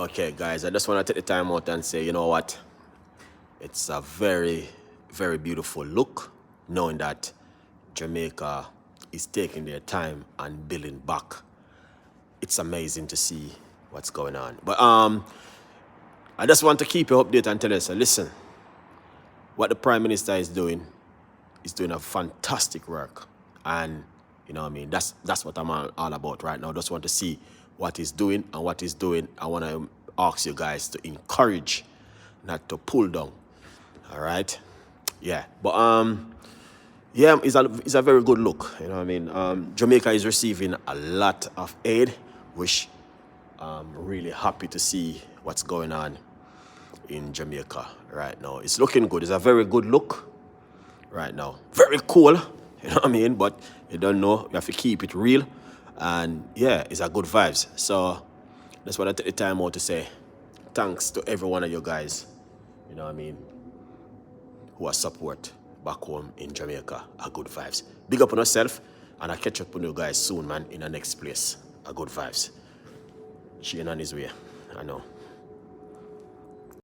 Okay, guys, I just want to take the time out and say, you know what? It's a very, very beautiful look, knowing that Jamaica is taking their time and building back. It's amazing to see what's going on. But I just want to keep you updated and tell you, so listen, what the Prime Minister is doing a fantastic work. And you know what I mean, that's what I'm all about right now. Just want to see what he's doing and what he's doing. I want to ask you guys to encourage, not to pull down. All right? Yeah. But yeah, it's a very good look. You know what I mean? Jamaica is receiving a lot of aid, which I'm really happy to see what's going on in Jamaica right now. It's looking good. It's a very good look right now. Very cool, you know what I mean? But you don't know, you have to keep it real. And yeah, it's a good vibes. So that's what I take the time out to say. Thanks to every one of you guys, you know what I mean, who are support back home in Jamaica. A good vibes. Big up on yourself, and I'll catch up with you guys soon, man, in the next place. A good vibes. Shane on his way, I know.